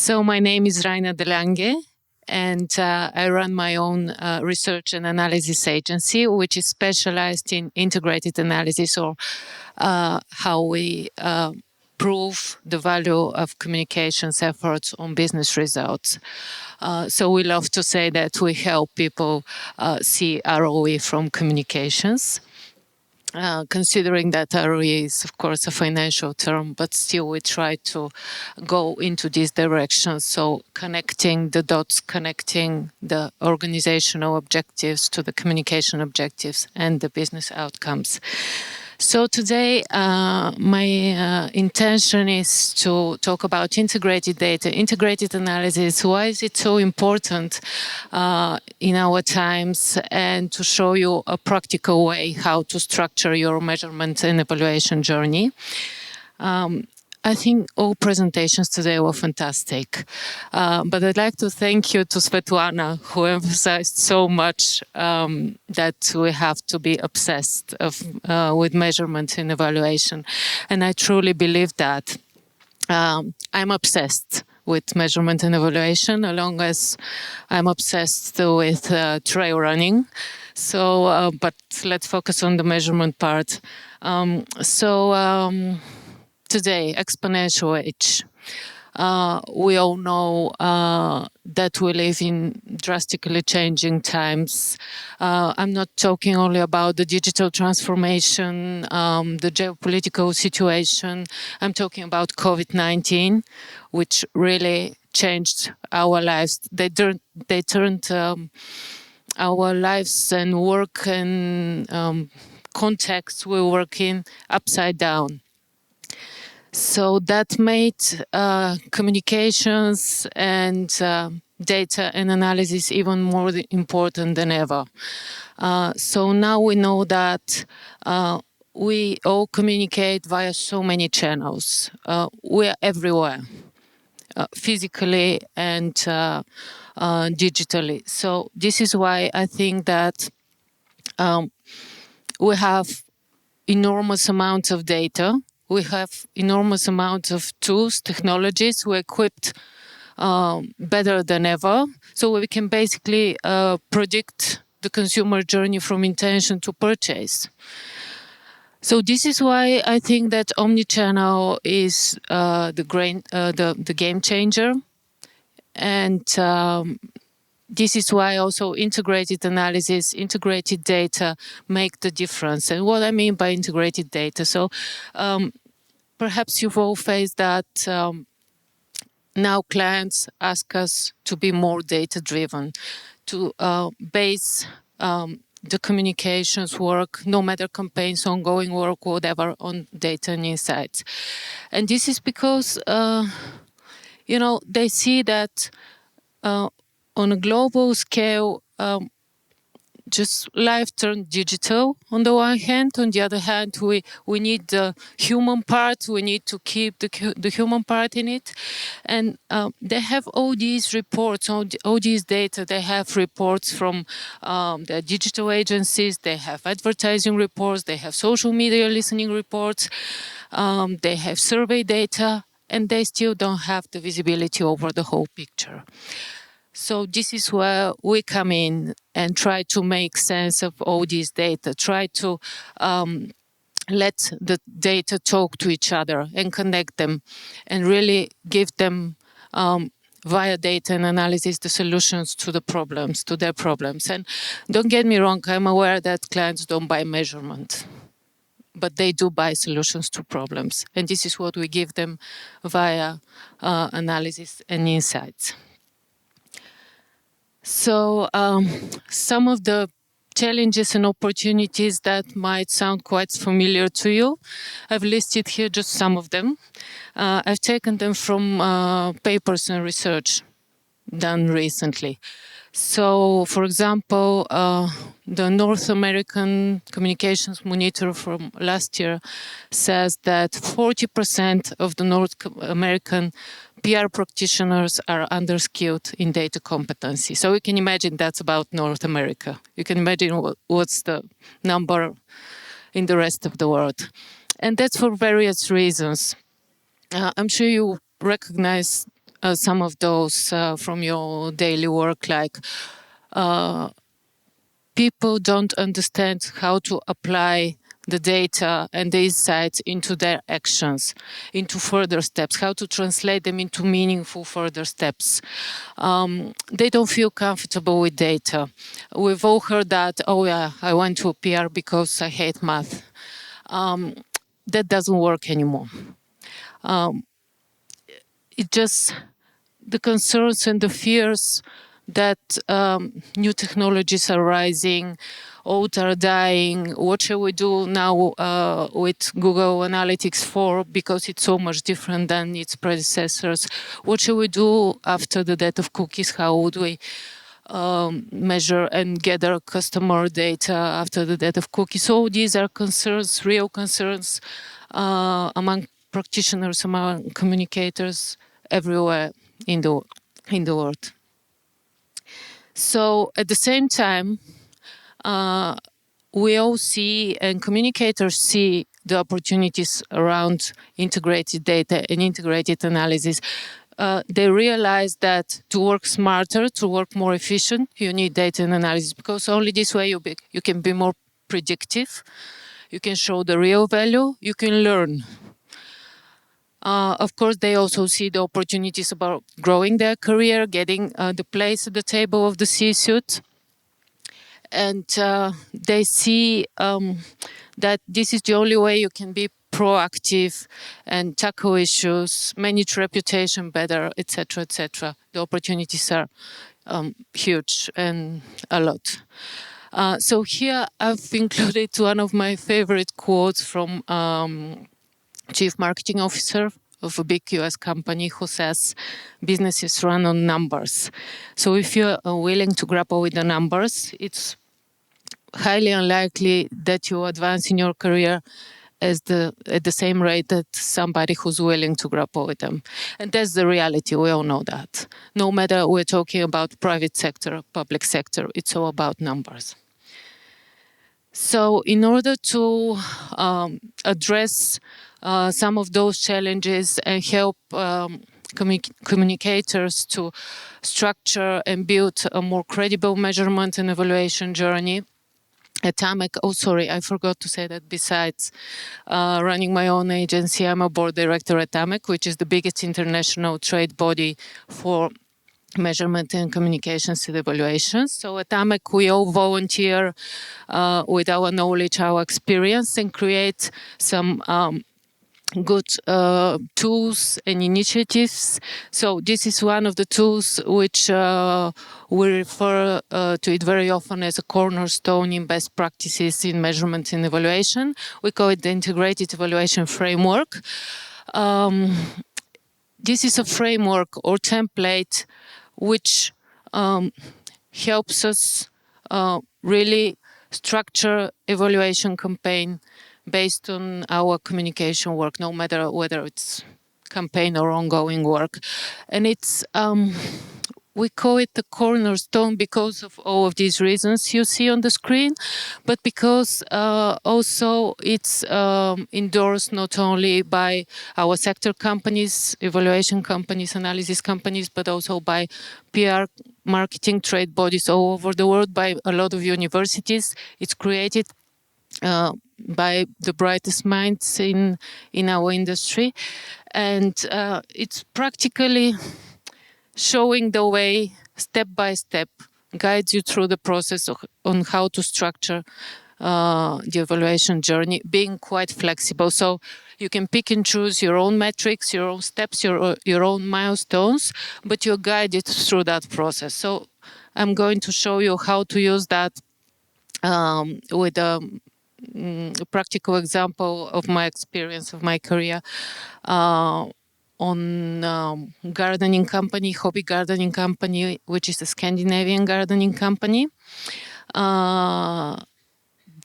So my name is Rayna de Lange, and I run my own research and analysis agency, which is specialized in integrated analysis, or how we prove the value of communications efforts on business results. So we love to say that we help people see ROE from communications. Considering that ROE is, of course, a financial term, but still we try to go into this direction. So connecting the dots, connecting the organizational objectives to the communication objectives and the business outcomes. So today, my intention is to talk about integrated data, integrated analysis. Why is it so important in our times, and to show you a practical way how to structure your measurement and evaluation journey. I think all presentations today were fantastic, but I'd like to thank you to Svetlana, who emphasized so much that we have to be obsessed with measurement and evaluation. And I truly believe that. I'm obsessed with measurement and evaluation, along as I'm obsessed with trail running. So, but let's focus on the measurement part. Today, exponential age. We all know that we live in drastically changing times. I'm not talking only about the digital transformation, the geopolitical situation. I'm talking about COVID-19, which really changed our lives. They turned our lives and work and context we work in upside down. So that made communications and data and analysis even more important than ever. So now we know that we all communicate via so many channels. We are everywhere, physically and digitally. So this is why I think that we have enormous amounts of data. We have enormous amounts of tools, technologies. We're equipped better than ever. So we can basically predict the consumer journey from intention to purchase. So this is why I think that omnichannel is the game changer. And this is why also integrated analysis, integrated data make the difference. And what I mean by integrated data, so perhaps you've all faced that now clients ask us to be more data-driven, to base the communications work, no matter campaigns, ongoing work, whatever, on data and insights. And this is because, they see that on a global scale, just life turned digital on the one hand. On the other hand, we need the human part. We need to keep the human part in it. And they have all these reports, all these data. They have reports from the digital agencies. They have advertising reports. They have social media listening reports. They have survey data. And they still don't have the visibility over the whole picture. So this is where we come in and try to make sense of all these data, try to let the data talk to each other and connect them and really give them via data and analysis the solutions to the problems, to their problems. And don't get me wrong, I'm aware that clients don't buy measurement, but they do buy solutions to problems. And this is what we give them via analysis and insights. So some of the challenges and opportunities that might sound quite familiar to you, I've listed here just some of them. I've taken them from papers and research done recently. So, for example, the North American Communications Monitor from last year says that 40% of the North American PR practitioners are underskilled in data competency. So you can imagine that's about North America. You can imagine what's the number in the rest of the world. And that's for various reasons. I'm sure you recognize some of those from your daily work, like people don't understand how to apply the data and the insights into their actions, into further steps, how to translate them into meaningful further steps. They don't feel comfortable with data. We've all heard that, oh yeah, I went to a PR because I hate math. That doesn't work anymore. It just, the concerns and the fears that new technologies are rising, old are dying. What shall we do now with Google Analytics 4 because it's so much different than its predecessors? What shall we do after the death of cookies? How would we measure and gather customer data after the death of cookies? So these are concerns, real concerns among practitioners, among communicators everywhere in the world. So at the same time, we all see and communicators see the opportunities around integrated data and integrated analysis. They realize that to work smarter, to work more efficient, you need data and analysis, because only this way you can be more predictive, you can show the real value, you can learn. Of course, they also see the opportunities about growing their career, getting the place at the table of the C-suite. And they see that this is the only way you can be proactive and tackle issues, manage reputation better, etc., etc. The opportunities are huge and a lot. So here I've included one of my favorite quotes from Chief Marketing Officer of a big US company who says, businesses run on numbers. So if you're willing to grapple with the numbers, it's highly unlikely that you advance in your career at the same rate that somebody who's willing to grapple with them. And that's the reality, we all know that. No matter we're talking about private sector, public sector, it's all about numbers. So in order to address some of those challenges and help communicators to structure and build a more credible measurement and evaluation journey, at AMEC, oh sorry, I forgot to say that besides running my own agency, I'm a board director at AMEC, which is the biggest international trade body for measurement and communications and evaluations. So at AMEC, we all volunteer with our knowledge, our experience, and create some good tools and initiatives. So this is one of the tools which we refer to it very often as a cornerstone in best practices in measurement and evaluation. We call it the Integrated Evaluation Framework. This is a framework or template which helps us really structure evaluation campaign based on our communication work, no matter whether it's campaign or ongoing work. And it's, we call it the cornerstone because of all of these reasons you see on the screen, but because also it's endorsed not only by our sector companies, evaluation companies, analysis companies, but also by PR, marketing, trade bodies all over the world, by a lot of universities. It's created by the brightest minds in our industry, and it's practically showing the way step by step, guides you through the process on how to structure the evaluation journey, being quite flexible. So you can pick and choose your own metrics, your own steps, your own milestones, but you're guided through that process. So I'm going to show you how to use that with a practical example of my experience of my career on gardening company, hobby gardening company, which is a Scandinavian gardening company.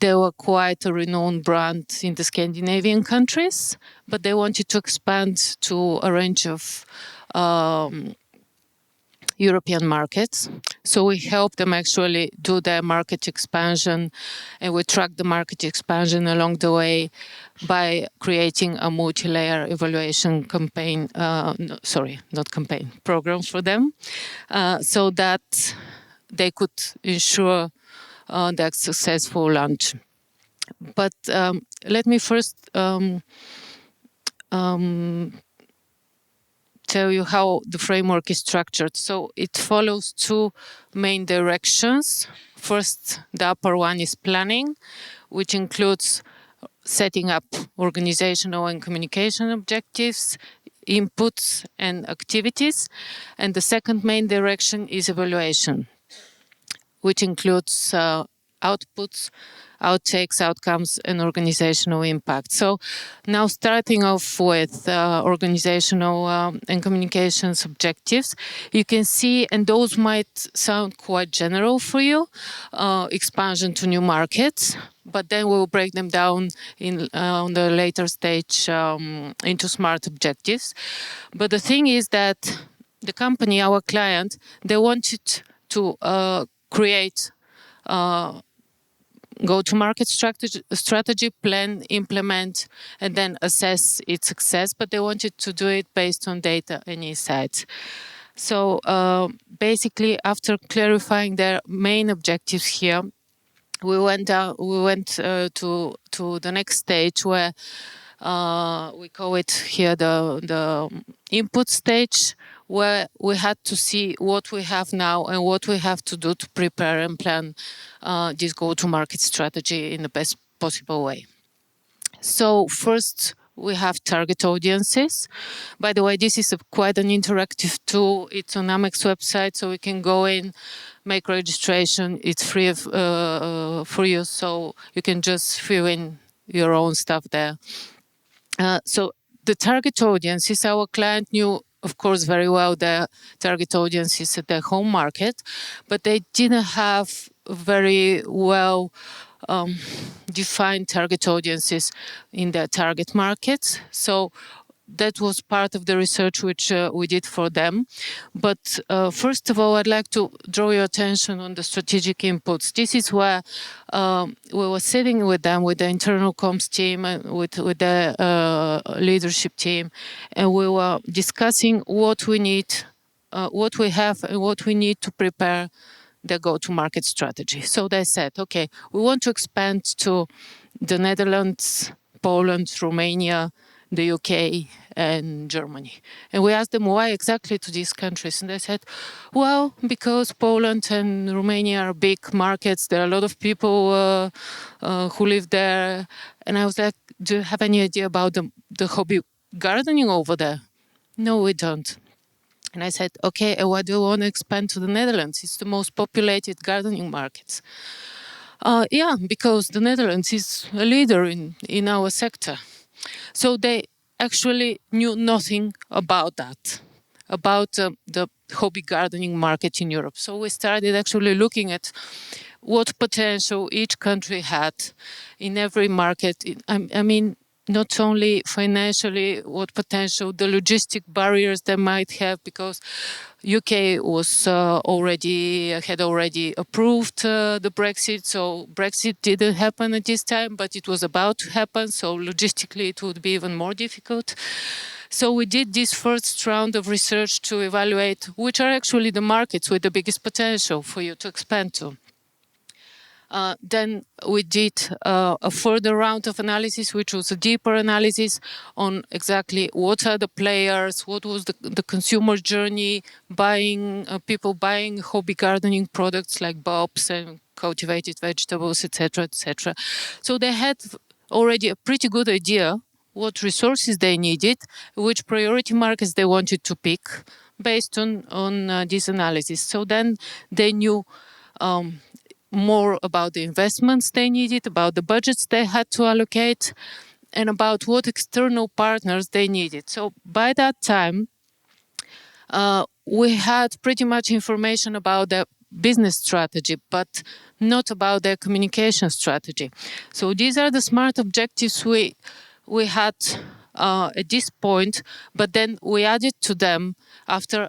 They were quite a renowned brand in the Scandinavian countries, but they wanted to expand to a range of European markets. So we help them actually do their market expansion, and we track the market expansion along the way by creating a multi-layer evaluation campaign, not campaign, program for them, so that they could ensure their successful launch. But let me first tell you how the framework is structured. So it follows two main directions. First, the upper one is planning, which includes setting up organizational and communication objectives, inputs, and activities. And the second main direction is evaluation, which includes outputs, outtakes, outcomes, and organizational impact. So now starting off with organizational and communications objectives, you can see, and those might sound quite general for you, expansion to new markets, but then we'll break them down in on the later stage into SMART objectives. But the thing is that the company, our client, they wanted to create go-to-market strategy, plan, implement, and then assess its success. But they wanted to do it based on data and insights. So basically, after clarifying their main objectives here, we went to the next stage where we call it here the input stage, where we had to see what we have now and what we have to do to prepare and plan this go-to-market strategy in the best possible way. So first, we have target audiences. By the way, this is quite an interactive tool. It's on AMEC's website, so we can go in, make registration. It's free for you, so you can just fill in your own stuff there. So the target audience is our client knew, of course, very well their target audience is at their home market, but they didn't have very well defined target audiences in their target markets. So that was part of the research which we did for them. But first of all, I'd like to draw your attention on the strategic inputs. This is where we were sitting with them, with the internal comms team, and with the leadership team, and we were discussing what we need, what we have, and what we need to prepare the go-to-market strategy. So they said, okay, we want to expand to the Netherlands, Poland, Romania, the UK, and Germany. And we asked them why exactly to these countries. And they said, well, because Poland and Romania are big markets. There are a lot of people who live there. And I was like, do you have any idea about the hobby gardening over there? No, we don't. And I said, okay, and why do you want to expand to the Netherlands? It's the most populated gardening markets. Yeah, because the Netherlands is a leader in our sector. So they actually knew nothing about that, about the hobby gardening market in Europe. So we started actually looking at what potential each country had in every market. I mean, not only financially, what potential, the logistic barriers they might have, because UK was had already approved the Brexit, so Brexit didn't happen at this time, but it was about to happen, so logistically it would be even more difficult. So we did this first round of research to evaluate which are actually the markets with the biggest potential for you to expand to. Then we did a further round of analysis, which was a deeper analysis on exactly what are the players, what was the consumer journey, people buying hobby gardening products like bulbs and cultivated vegetables, etc., etc. So they had already a pretty good idea what resources they needed, which priority markets they wanted to pick based on this analysis. So then they knew more about the investments they needed, about the budgets they had to allocate, and about what external partners they needed. So by that time, we had pretty much information about the business strategy, but not about their communication strategy. So these are the SMART objectives we had at this point, but then we added to them after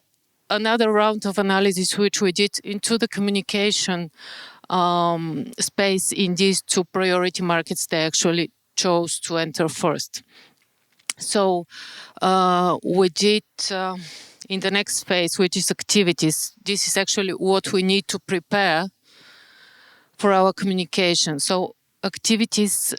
another round of analysis which we did into the communication space in these two priority markets they actually chose to enter first. So we did in the next phase, which is activities. This is actually what we need to prepare for our communication. So activities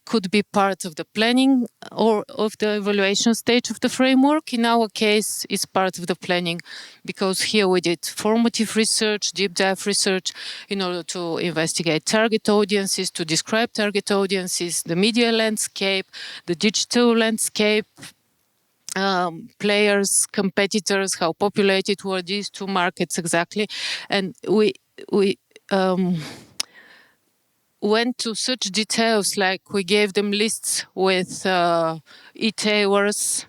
could be part of the planning or of the evaluation stage of the framework. In our case, it's part of the planning because here we did formative research, deep dive research in order to investigate target audiences, to describe target audiences, the media landscape, the digital landscape, players, competitors, how populated were these two markets exactly. And we went to such details, like we gave them lists with e-tailers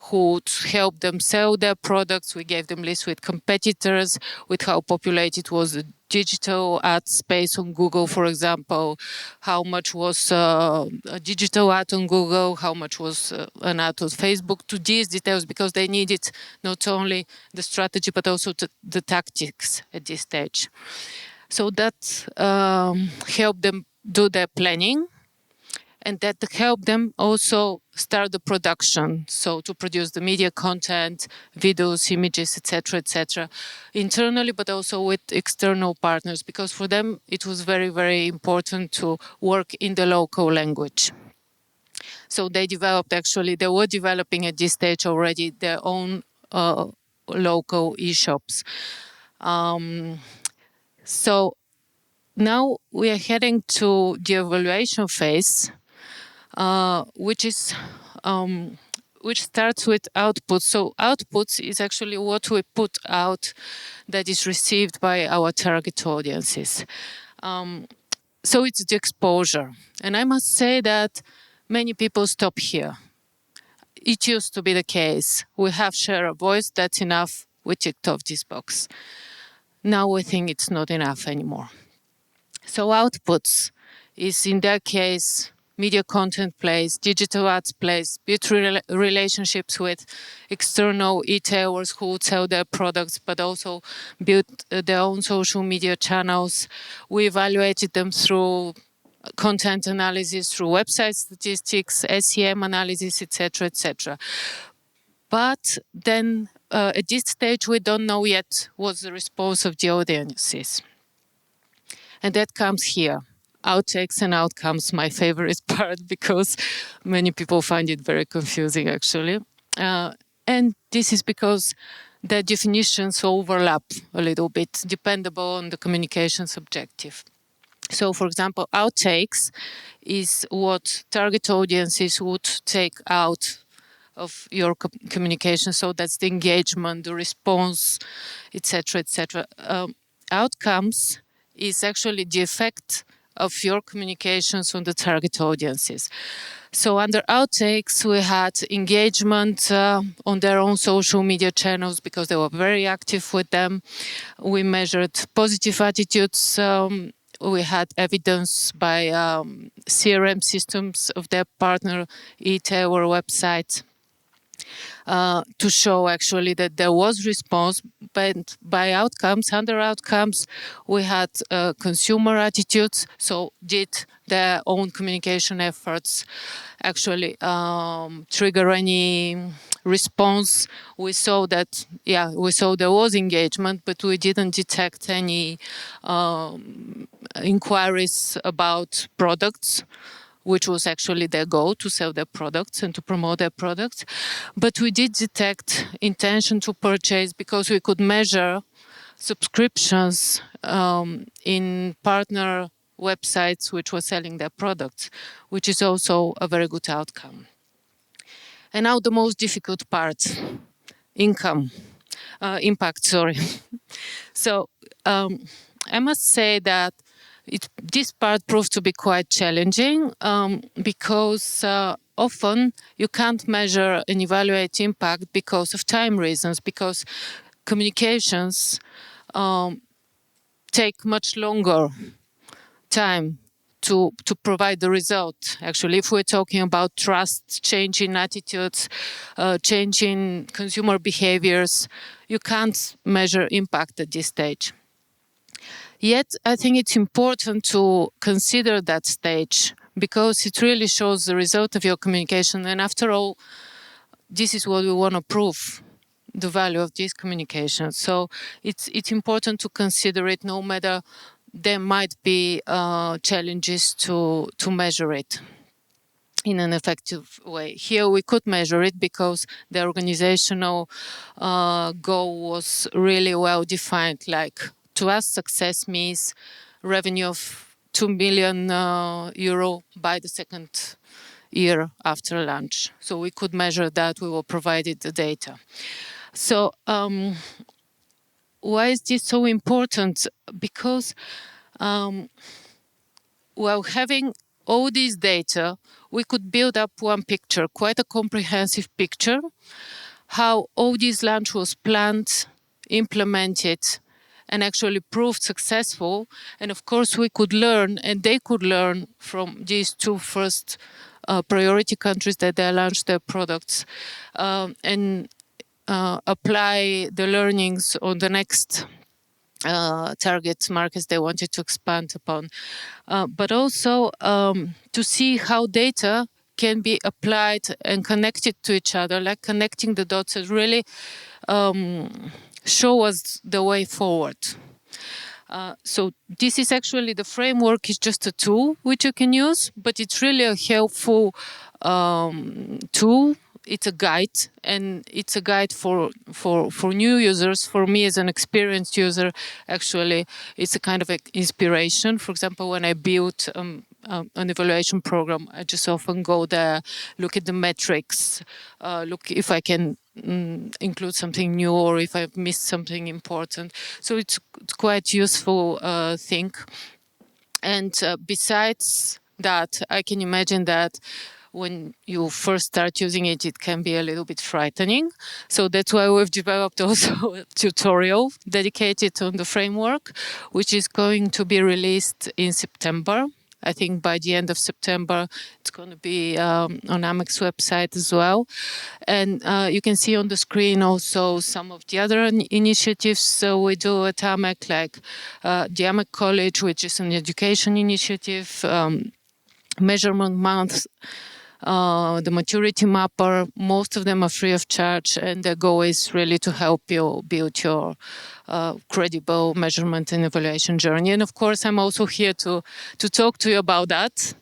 who would help them sell their products. We gave them lists with competitors, with how populated was the digital ad space on Google, for example, how much was a digital ad on Google, how much was an ad on Facebook, to these details, because they needed not only the strategy, but also the tactics at this stage. So that helped them do their planning, and that helped them also start the production. So to produce the media content, videos, images, etc., internally, but also with external partners, because for them it was very, very important to work in the local language. So they were developing at this stage already their own local e-shops. So now we are heading to the evaluation phase, which starts with outputs. So outputs is actually what we put out that is received by our target audiences. So it's the exposure. And I must say that many people stop here. It used to be the case. We have share of voice, that's enough, we ticked off this box. Now we think it's not enough anymore. So outputs is, in their case, media content plays, digital ads plays, build relationships with external e-tailers who would sell their products, but also build their own social media channels. We evaluated them through content analysis, through website statistics, SEM analysis, etc. But then at this stage, we don't know yet what's the response of the audiences. And that comes here. Outtakes and outcomes, my favorite part, because many people find it very confusing, actually. And this is because the definitions overlap a little bit, dependable on the communications objective. So, for example, outtakes is what target audiences would take out of your communication. So that's the engagement, the response, etc. Outcomes is actually the effect of your communications on the target audiences. So under outtakes, we had engagement on their own social media channels because they were very active with them. We measured positive attitudes. We had evidence by CRM systems of their partner e-tailer website. To show actually that there was response, but by outcomes, under outcomes, we had consumer attitudes. So did their own communication efforts actually trigger any response? We saw that, we saw there was engagement, but we didn't detect any inquiries about products, which was actually their goal, to sell their products and to promote their products. But we did detect intention to purchase because we could measure subscriptions in partner websites which were selling their products, which is also a very good outcome. And now the most difficult part, impact. So I must say that this part proved to be quite challenging because often you can't measure and evaluate impact because of time reasons, because communications take much longer time to provide the result. Actually, if we're talking about trust, changing attitudes, changing consumer behaviors, you can't measure impact at this stage. Yet, I think it's important to consider that stage because it really shows the result of your communication. And after all, this is what we want to prove, the value of this communication. So it's important to consider it, no matter there might be challenges to measure it in an effective way. Here we could measure it because the organizational goal was really well defined. Like, to us, success means revenue of 2 million euro by the second year after launch. So we could measure that. We were provided the data. So why is this so important? Because while having all these data, we could build up one picture, quite a comprehensive picture, how all this launch was planned, implemented, and actually proved successful. And of course, we could learn, and they could learn from these two first priority countries that they launched their products, and apply the learnings on the next target markets they wanted to expand upon. But also to see how data can be applied and connected to each other, like connecting the dots, and really show us the way forward. So this is actually, the framework is just a tool which you can use, but it's really a helpful tool. It's a guide, and it's a guide for new users. For me as an experienced user, actually, it's a kind of inspiration. For example, when I built an evaluation program, I just often go there, look at the metrics, look if I can include something new or if I've missed something important. So it's quite useful thing. And besides that, I can imagine that when you first start using it, it can be a little bit frightening. So that's why we've developed also a tutorial dedicated on the framework, which is going to be released in September. I think by the end of September, it's going to be on AMEC's website as well. And you can see on the screen also some of the other initiatives we do at AMEC, like the AMEC College, which is an education initiative, measurement month, the maturity mapper. Most of them are free of charge, and the goal is really to help you build your credible measurement and evaluation journey. And of course, I'm also here to talk to you about that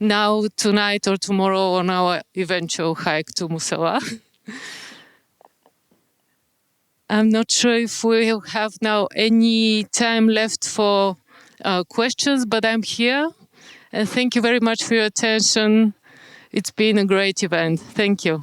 now, tonight, or tomorrow on our eventual hike to Musala. I'm not sure if we'll have now any time left for questions, but I'm here. And thank you very much for your attention. It's been a great event. Thank you.